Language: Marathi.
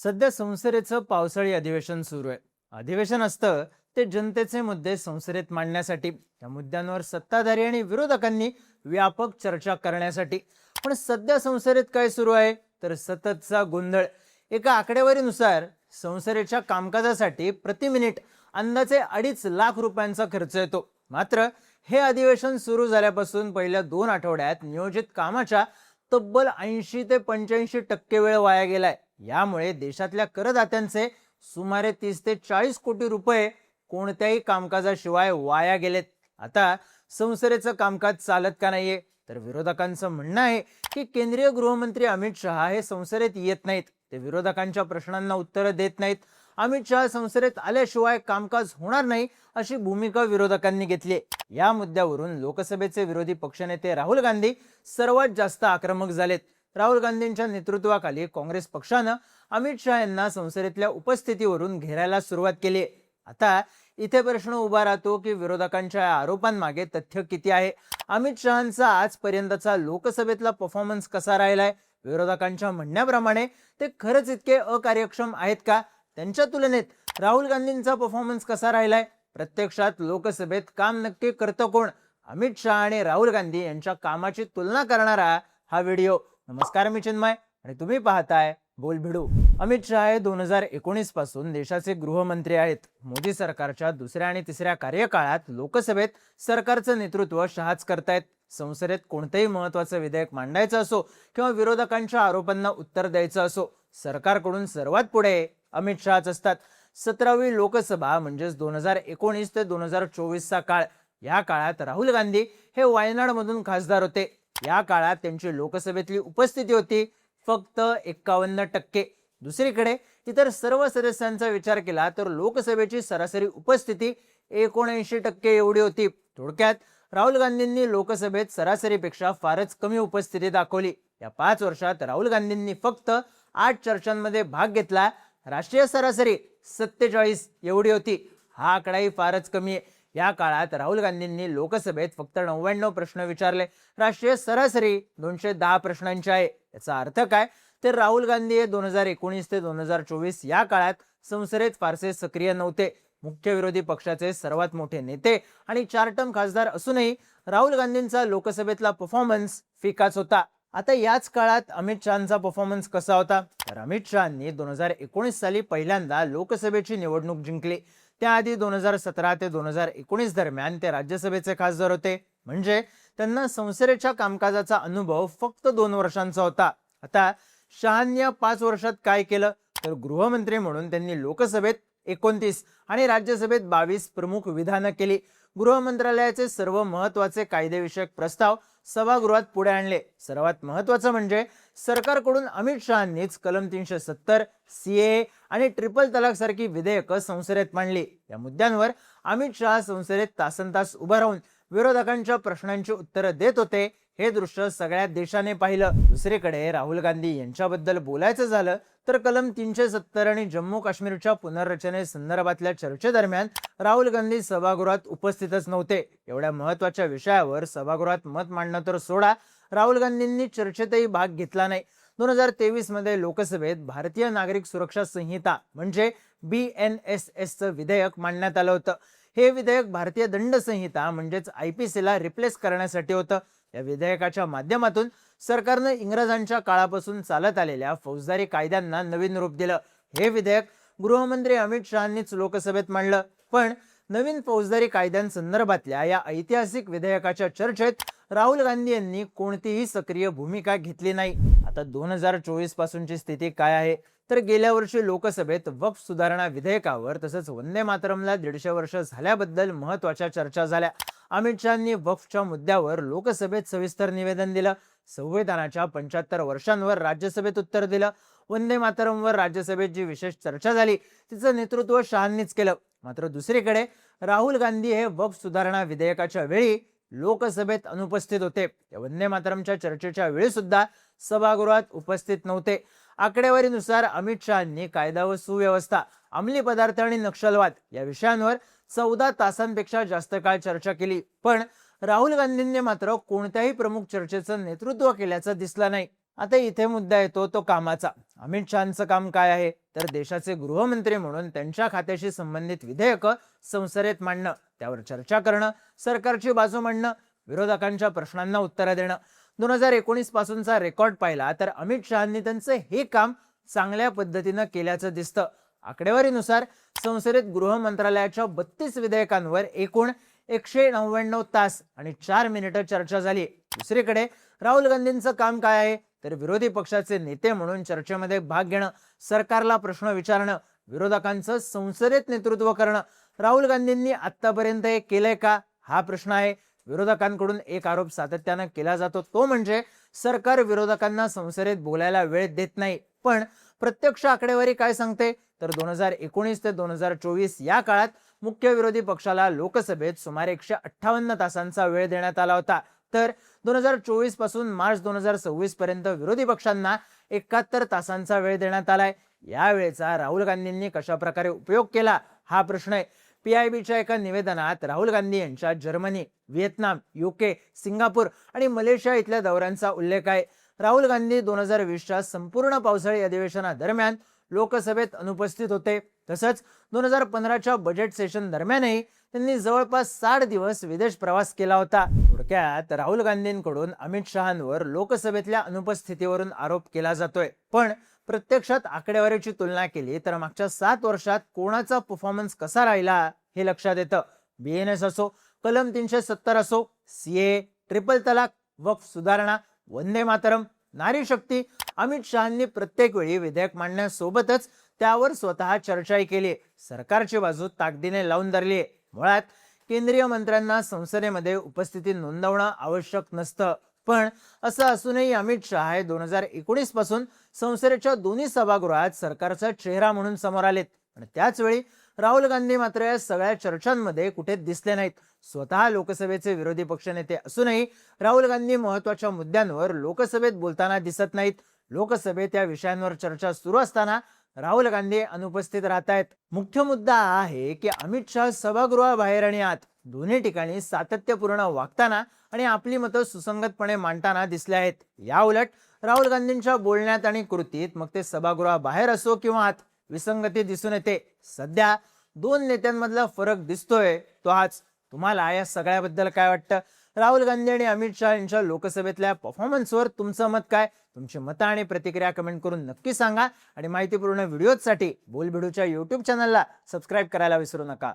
सध्या संसदेचं पावसाळी अधिवेशन सुरू आहे. अधिवेशन असतं ते जनतेचे मुद्दे संसदेत मांडण्यासाठी, त्या मुद्द्यांवर सत्ताधारी आणि विरोधकांनी व्यापक चर्चा करण्यासाठी. पण सध्या संसदेत काय सुरू आहे तर सततचा गोंधळ. एका आकडेवारीनुसार संसदेच्या कामकाजासाठी प्रति मिनिट अंदाजे 2.5 लाख रुपयांचा खर्च येतो. मात्र हे अधिवेशन सुरू झाल्यापासून पहिल्या 2 आठवड्यात नियोजित कामाच्या तब्बल 80 ते 85% वेळ वाया गेलाय. यामुळे देशातल्या करदात्यांचे सुमारे 30 ते 40 कोटी रुपये कोणत्याही कामकाजाशिवाय वाया गेलेत. आता संसदेचं कामकाज चालत का नाहीये तर विरोधकांचं म्हणणं आहे की केंद्रीय गृहमंत्री अमित शहा हे संसदेत येत नाहीत, ते विरोधकांच्या प्रश्नांना उत्तरं देत नाहीत. अमित शहा संसदेत आल्याशिवाय कामकाज होणार नाही अशी भूमिका विरोधकांनी घेतली. या मुद्द्यावरून लोकसभेचे विरोधी पक्षनेते राहुल गांधी सर्वात जास्त आक्रमक झालेत. राहुल गांधींच्या नेतृत्वाखाली काँग्रेस पक्षानं अमित शहा यांना संसदेतल्या उपस्थितीवरून घेरायला सुरुवात केली. आता इथे प्रश्न उभा राहतो की विरोधकांच्या या आरोपांमागे तथ्य किती आहे. अमित शहांचा आजपर्यंतचा लोकसभेतला परफॉर्मन्स कसा राहिलाय? विरोधकांच्या म्हणण्याप्रमाणे ते खरंच इतके अकार्यक्षम आहेत का? त्यांच्या तुलनेत राहुल गांधींचा परफॉर्मन्स कसा राहिलाय? प्रत्यक्षात लोकसभेत काम नक्की करतं कोण? अमित शहा आणि राहुल गांधी यांच्या कामाची तुलना करणारा हा व्हिडिओ. नमस्कार, मी चिन्मय आणि तुम्ही पाहताय बोलभिडू. अमित शहा हे 2019 पासून देशाचे गृहमंत्री आहेत. मोदी सरकारच्या दुसऱ्या आणि तिसऱ्या कार्यकाळात लोकसभेत सरकारचं नेतृत्व शहाच करतायत. संसदेत कोणतेही महत्वाचं विधेयक मांडायचं असो किंवा विरोधकांच्या आरोपांना उत्तर द्यायचं असो, सरकारकडून सर्वात पुढे अमित शहाच असतात. 17वी लोकसभा म्हणजेच 2019 ते 2024 चा काळ. या काळात राहुल गांधी हे वायनाड मधून खासदार होते. या काळात त्यांची लोकसभेतली उपस्थिती होती फक्त 51%. दुसरीकडे इतर सर्व सदस्यांचा विचार केला तर लोकसभेची सरासरी उपस्थिती 79% एवढी होती. थोडक्यात राहुल गांधींनी लोकसभेत सरासरीपेक्षा फारच कमी उपस्थिती दाखवली. या 5 वर्षात राहुल गांधींनी फक्त 8 चर्चांमध्ये भाग घेतला. राष्ट्रीय सरासरी 47 एवढी होती. हा आकडाही फारच कमी आहे. या काळात राहुल गांधींनी लोकसभेत फक्त 99 प्रश्न विचारले. राष्ट्रीय सरासरी 210 प्रश्नांची आहे. याचा अर्थ काय तर राहुल गांधी हे 2019 ते 2024 या काळात संसदेत फारसे सक्रिय नव्हते. मुख्य विरोधी पक्षाचे सर्वात मोठे नेते आणि 4 टर्म खासदार असूनही राहुल गांधींचा लोकसभेतला परफॉर्मन्स फिकाच होता. आता याच काळात अमित शहांचा परफॉर्मन्स कसा होता तर अमित शहांनी 2019 साली पहिल्यांदा लोकसभेची निवडणूक जिंकली. त्याआधी 2017 ते 2019 दरम्यान ते राज्यसभेचे खासदार होते. म्हणजे त्यांना संसदेच्या कामकाजाचा अनुभव फक्त 2 वर्षांचा होता. आता शहांनी या 5 वर्षात काय केलं तर गृहमंत्री म्हणून त्यांनी लोकसभेत 29 आणि राज्यसभेत 22 प्रमुख विधानं केली. गृह मंत्रालयाचे सर्व महत्वाचे कायदेविषयक प्रस्ताव सभागृहात पुढे आणले. सर्वात महत्वाचं म्हणजे सरकारकडून अमित शहांनीच कलम 370, सीए आणि ट्रिपल तलाक सारखी विधेयकं संसदेत मांडली. या मुद्द्यांवर अमित शहा संसदेत तासनतास उभा राहून विरोधकांच्या प्रश्नांची उत्तरं देत होते. हे दृश्य सगळ्या देशाने पाहिलं. दुसरीकडे राहुल गांधी यांच्याबद्दल बोलायचं झालं तर कलम 370 आणि जम्मू काश्मीरच्या पुनर्रचनेसंदर्भातल्या चर्चेदरम्यान राहुल गांधी सभागृहात उपस्थितच नव्हते. एवढ्या महत्वाच्या विषयावर सभागृहात मत मांडणं तर सोडा, राहुल गांधींनी चर्चेतही भाग घेतला नाही. 2023 मध्ये लोकसभेत भारतीय नागरिक सुरक्षा संहिता म्हणजे BNSSचं विधेयक मांडण्यात आलं होतं. हे विधेयक भारतीय दंड संहिता म्हणजेच IPC ला रिप्लेस करण्यासाठी होतं. या विधेयकाच्या माध्यमातून सरकारनं इंग्रजांच्या काळापासून चालत आलेल्या फौजदारी कायद्यांना नवीन रूप दिलं. हे विधेयक गृहमंत्री अमित शहांनीच लोकसभेत मांडलं. पण नवीन फौजदारी कायद्यांसंदर्भातल्या या ऐतिहासिक विधेयकाच्या चर्चेत राहुल गांधी यांनी कोणतीही सक्रिय भूमिका घेतली नाही. आता 2024 पासूनची स्थिती काय आहे तर गेल्या वर्षी लोकसभेत वक्फ सुधारणा विधेयकावर तसंच वंदे मातरमला 150 वर्ष झाल्याबद्दल महत्वाच्या चर्चा झाल्या. अमित शहांनी वक्फच्या मुद्द्यावर लोकसभेत सविस्तर निवेदन दिलं. संविधानाच्या 75 वर्षांवर राज्यसभेत उत्तर दिलं. वंदे मातरमवर राज्यसभेत जी विशेष चर्चा झाली तिचं नेतृत्व शहांनीच केलं. मात्र दुसरीकडे राहुल गांधी हे वक्फ सुधारणा विधेयकाच्या वेळी लोकसभेत अनुपस्थित होते. या वंदे मातरमच्या चर्चेच्या वेळी सुद्धा सभागृहात उपस्थित नव्हते. आकडेवारीनुसार अमित शहांनी कायदा व सुव्यवस्था, अंमली पदार्थ आणि नक्षलवाद या विषयांवर 14 तासांपेक्षा जास्त काळ चर्चा केली. पण राहुल गांधींनी मात्र कोणत्याही प्रमुख चर्चेचं नेतृत्व केल्याचं दिसलं नाही. आता इथे मुद्दा येतो तो कामाचा. अमित शहांचं काम काय आहे तर देशाचे गृहमंत्री म्हणून त्यांच्या खात्याशी संबंधित विधेयकं संसदेत मांडणं, त्यावर चर्चा करणं, सरकारची बाजू मांडणं, विरोधकांच्या प्रश्नांना उत्तरं देणं. 2019 पासूनचा रेकॉर्ड पाहिला तर अमित शहांनी त्यांचं हे काम चांगल्या पद्धतीनं केल्याचं दिसतं. आकडेवारीनुसार संसदेत गृह मंत्रालयाच्या 32 विधेयकांवर एकूण 199 तास आणि 4 मिनिटं चर्चा झाली. दुसरीकडे राहुल गांधींचं काम काय आहे तर विरोधी पक्षाचे नेते म्हणून चर्चेमध्ये भाग घेणं, सरकारला प्रश्न विचारणं, विरोधकांचं संसदेत नेतृत्व करणं. राहुल गांधींनी आतापर्यंत हे केलंय का हा प्रश्न आहे. विरोधकांकडून एक आरोप सातत्यानं केला जातो, तो म्हणजे सरकार विरोधकांना संसदेत बोलायला वेळ देत नाही. पण प्रत्यक्ष आकडेवारी काय सांगते तर 2019 ते 2024 या काळात मुख्य विरोधी पक्षाला लोकसभेत सुमारे 158 तासांचा वेळ देण्यात आला होता. तर 2024 पासून मार्च 2026 पर्यंत विरोधी पक्षांना 71 तासांचा वेळ देण्यात आलाय. या वेळेचा राहुल गांधींनी कशा प्रकारे उपयोग केला हा प्रश्न आहे. PIBच्या एका निवेदनात राहुल गांधी यांच्या जर्मनी, व्हिएतनाम, UK, सिंगापूर आणि मलेशिया इथल्या दौऱ्यांचा उल्लेख आहे. राहुल गांधी 2020च्या संपूर्ण पावसाळी अधिवेशनादरम्यान लोकसभेत अनुपस्थित होते. तसंच 2015च्या बजेट सेशन दरम्यानही त्यांनी जवळपास 60 दिवस विदेश प्रवास केला होता. थोडक्यात राहुल गांधींकडून अमित शहांवर लोकसभेतल्या अनुपस्थितीवरून आरोप केला जातोय. पण प्रत्यक्षात आकडेवारीची तुलना केली तर मागच्या 7 वर्षात कोणाचा परफॉर्मन्स कसा राहिला हे लक्षात येतं. BNS असो, कलम 370 असो, CAA, ट्रिपल तलाक, वक्फ सुधारणा, वंदे मातरम, नारी शक्ती, अमित शहांनी प्रत्येक वेळी विधेयक मांडण्यासोबतच त्यावर स्वतः चर्चाही केली, सरकारची बाजू ताकदीने लावून धरली. मुळात केंद्रीय मंत्र्यांना संसदेमध्ये उपस्थिती नोंदवणं आवश्यक नसतं. पण असं असूनही अमित शहा हे 2019 पासून संसदेच्या दोन्ही सभागृहात सरकारचा चेहरा म्हणून समोर आलेत. पण त्याच वेळी राहुल गांधी मात्र या सगळ्या चर्चांमध्ये कुठे दिसले नाहीत. स्वतः लोकसभेचे विरोधी पक्षनेते असूनही राहुल गांधी महत्वाच्या मुद्द्यांवर लोकसभेत बोलताना दिसत नाहीत. लोकसभेत या विषयांवर चर्चा सुरू असताना राहुल गांधी अनुपस्थित राहत आहेत. मुख्य मुद्दा हा आहे की अमित शहा सभागृहाबाहेर आणि आत दोन्ही ठिकाणी सातत्यपूर्ण वागताना आणि आपली मतं सुसंगतपणे मांडताना दिसले आहेत. या उलट राहुल गांधींच्या बोलण्यात आणि कृतीत, मग ते सभागृहाबाहेर असो किंवा आत, विसंगती दिसून येते. सध्या दोन नेत्यांमधला फरक दिसतोय तो हाच. तुम्हाला या सगळ्याबद्दल काय वाटतं? राहुल गांधी आणि अमित शहा यांच्या लोकसभेतल्या परफॉर्मन्सवर तुमचं मत काय? तुमची मतं आणि प्रतिक्रिया कमेंट करून नक्की सांगा आणि माहितीपूर्ण व्हिडिओसाठी बोलबिडूच्या YouTube चॅनलला सबस्क्राईब करायला विसरू नका.